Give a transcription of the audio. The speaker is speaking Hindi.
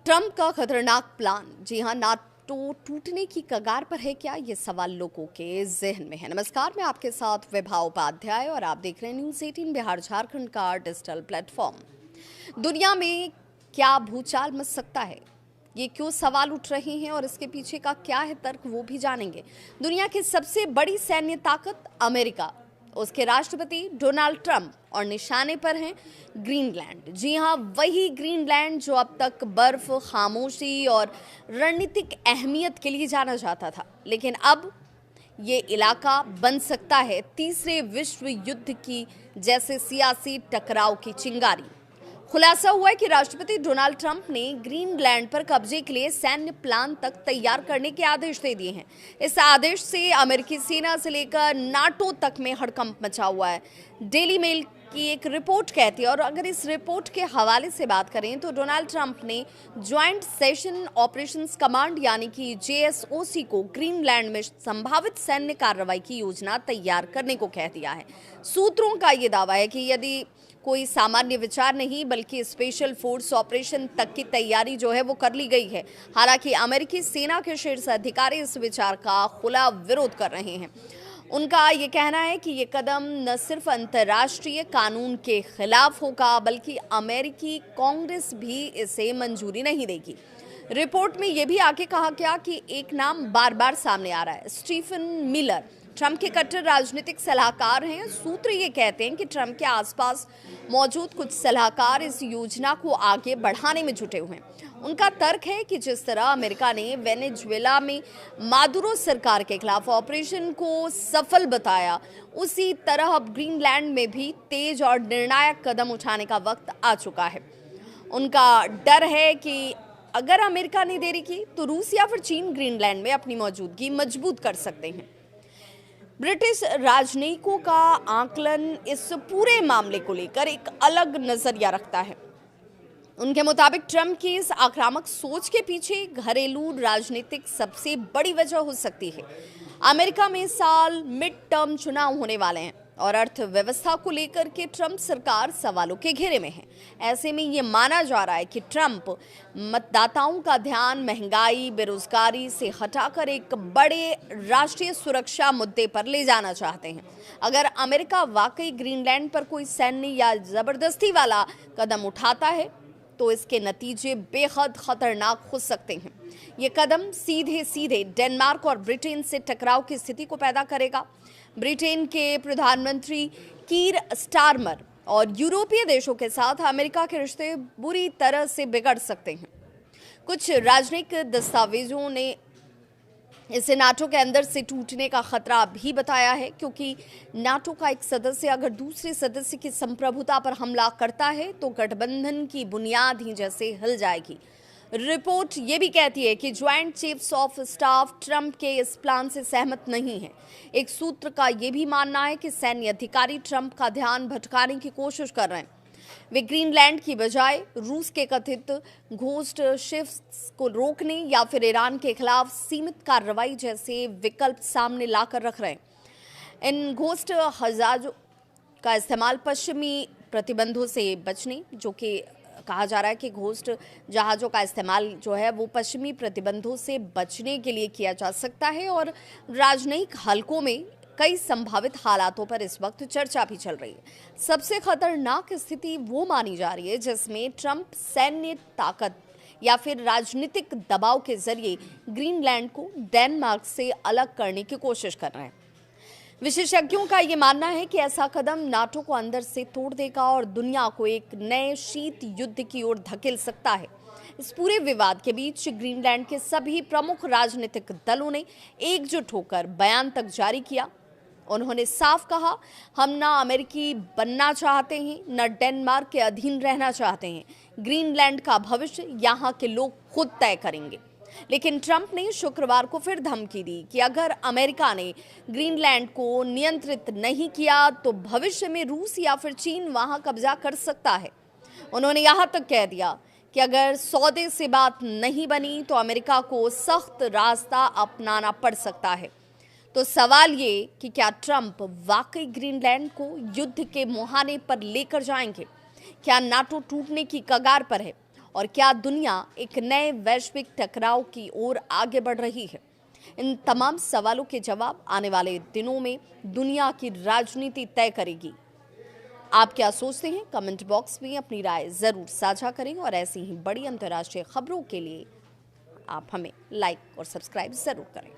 ट्रंप का खतरनाक प्लान, जी हां, नाटो टूटने की कगार पर है क्या? ये सवाल लोगों के जहन में है। नमस्कार, मैं आपके साथ विभा उपाध्याय और आप देख रहे हैं न्यूज़ 18 बिहार झारखंड का डिजिटल प्लेटफॉर्म। दुनिया में क्या भूचाल मच सकता है? ये क्यों सवाल उठ रहे हैं और इसके पीछे का क्या है तर्क, वो भी जानेंगे। दुनिया की सबसे बड़ी सैन्य ताकत अमेरिका, उसके राष्ट्रपति डोनाल्ड ट्रंप और निशाने पर हैं ग्रीनलैंड। जी हां, वही ग्रीनलैंड जो अब तक बर्फ, खामोशी और रणनीतिक अहमियत के लिए जाना जाता था, लेकिन अब ये इलाका बन सकता है तीसरे विश्व युद्ध की जैसे सियासी टकराव की चिंगारी। खुलासा हुआ है कि राष्ट्रपति डोनाल्ड ट्रंप ने ग्रीनलैंड पर कब्जे के लिए सैन्य प्लान तक तैयार करने के आदेश दे दिए हैं। इस आदेश से अमेरिकी सेना से लेकर नाटो तक में हड़कंप मचा हुआ है। डेली मेल की एक रिपोर्ट कहती है, और अगर इस रिपोर्ट के हवाले से बात करें तो डोनाल्ड ट्रंप ने ज्वाइंट सेशन ऑपरेशंस कमांड यानी कि JSOC को ग्रीनलैंड में संभावित सैन्य कार्रवाई की योजना तैयार करने को कह दिया है। सूत्रों का ये दावा है कि यदि कोई सामान्य विचार नहीं बल्कि स्पेशल फोर्स ऑपरेशन तक की तैयारी जो है वो कर ली गई है। हालांकि अमेरिकी सेना के शीर्ष अधिकारी इस विचार का खुला विरोध कर रहे हैं। उनका ये कहना है कि ये कदम न सिर्फ अंतर्राष्ट्रीय कानून के खिलाफ होगा बल्कि अमेरिकी कांग्रेस भी इसे मंजूरी नहीं देगी। रिपोर्ट में यह भी आगे कहा गया कि एक नाम बार बार सामने आ रहा है, स्टीफन मिलर। ट्रंप के कट्टर राजनीतिक सलाहकार हैं। सूत्र ये कहते हैं कि ट्रंप के आसपास मौजूद कुछ सलाहकार इस योजना को आगे बढ़ाने में जुटे हुए हैं। उनका तर्क है कि जिस तरह अमेरिका ने वेनेजुएला में मादुरो सरकार के खिलाफ ऑपरेशन को सफल बताया, उसी तरह अब ग्रीनलैंड में भी तेज और निर्णायक कदम उठाने का वक्त आ चुका है। उनका डर है कि अगर अमेरिका ने देरी की तो रूस या फिर चीन ग्रीनलैंड में अपनी मौजूदगी मजबूत कर सकते हैं। ब्रिटिश राजनयिकों का आकलन इस पूरे मामले को लेकर एक अलग नजरिया रखता है। उनके मुताबिक ट्रंप की इस आक्रामक सोच के पीछे घरेलू राजनीतिक सबसे बड़ी वजह हो सकती है। अमेरिका में इस साल मिड टर्म चुनाव होने वाले हैं और अर्थव्यवस्था को लेकर के ट्रंप सरकार सवालों के घेरे में है। ऐसे में ये माना जा रहा है कि ट्रंप मतदाताओं का ध्यान महंगाई, बेरोजगारी से हटाकर एक बड़े राष्ट्रीय सुरक्षा मुद्दे पर ले जाना चाहते हैं। अगर अमेरिका वाकई ग्रीनलैंड पर कोई सैन्य या जबरदस्ती वाला कदम उठाता है तो इसके नतीजे बेहद खतरनाक हो सकते हैं। ये कदम सीधे सीधे डेनमार्क और ब्रिटेन से टकराव की स्थिति को पैदा करेगा। ब्रिटेन के प्रधानमंत्री कीर स्टारमर और यूरोपीय देशों के साथ अमेरिका के रिश्ते बुरी तरह से बिगड़ सकते हैं। कुछ राजनयिक दस्तावेजों ने इसे नाटो के अंदर से टूटने का खतरा भी बताया है, क्योंकि नाटो का एक सदस्य अगर दूसरे सदस्य की संप्रभुता पर हमला करता है तो गठबंधन की बुनियाद ही जैसे हिल जाएगी। रिपोर्ट ये भी कहती है कि joint chiefs of staff Trump के इस प्लान से सहमत नहीं है। एक सूत्र का ये भी मानना है कि सैन्य अधिकारी ट्रंप का ध्यान भटकाने की कोशिश कर रहे हैं। वे ग्रीनलैंड की बजाय रूस के कथित घोस्ट शिप्स को रोकने या फिर ईरान के खिलाफ सीमित कार्रवाई जैसे विकल्प सामने लाकर रख रहे हैं। इन घोस्ट जहाजों का इस्तेमाल पश्चिमी प्रतिबंधों से बचने, जो कि कहा जा रहा है कि घोस्ट जहाज़ों का इस्तेमाल जो है वो पश्चिमी प्रतिबंधों से बचने के लिए किया जा सकता है, और राजनयिक हलकों में कई संभावित हालातों पर इस वक्त चर्चा भी चल रही है। सबसे खतरनाक स्थिति वो मानी जा रही है जिसमें ट्रंप सैन्य ताकत या फिर राजनीतिक दबाव के जरिए ग्रीनलैंड को डेनमार्क से अलग करने की कोशिश कर रहे हैं। विशेषज्ञों का ये मानना है कि ऐसा कदम नाटो को अंदर से तोड़ देगा और दुनिया को एक नए शीत युद्ध की ओर धकेल सकता है। इस पूरे विवाद के बीच ग्रीनलैंड के सभी प्रमुख राजनीतिक दलों ने एकजुट होकर बयान तक जारी किया। उन्होंने साफ कहा, हम ना अमेरिकी बनना चाहते हैं, न डेनमार्क के अधीन रहना चाहते हैं। ग्रीनलैंड का भविष्य यहाँ के लोग खुद तय करेंगे। लेकिन ट्रंप ने शुक्रवार को फिर धमकी दी कि अगर अमेरिका ने ग्रीनलैंड को नियंत्रित नहीं किया तो भविष्य में रूस या फिर चीन वहां कब्जा कर सकता है। उन्होंने यहां तक कह दिया कि अगर सौदे से बात नहीं बनी तो अमेरिका को सख्त रास्ता अपनाना पड़ सकता है। तो सवाल ये कि क्या ट्रंप वाकई ग्रीनलैंड को युद्ध के मुहाने पर लेकर जाएंगे? क्या नाटो टूटने की कगार पर है और क्या दुनिया एक नए वैश्विक टकराव की ओर आगे बढ़ रही है? इन तमाम सवालों के जवाब आने वाले दिनों में दुनिया की राजनीति तय करेगी। आप क्या सोचते हैं? कमेंट बॉक्स में अपनी राय जरूर साझा करें और ऐसी ही बड़ी अंतर्राष्ट्रीय खबरों के लिए आप हमें लाइक और सब्सक्राइब जरूर करें।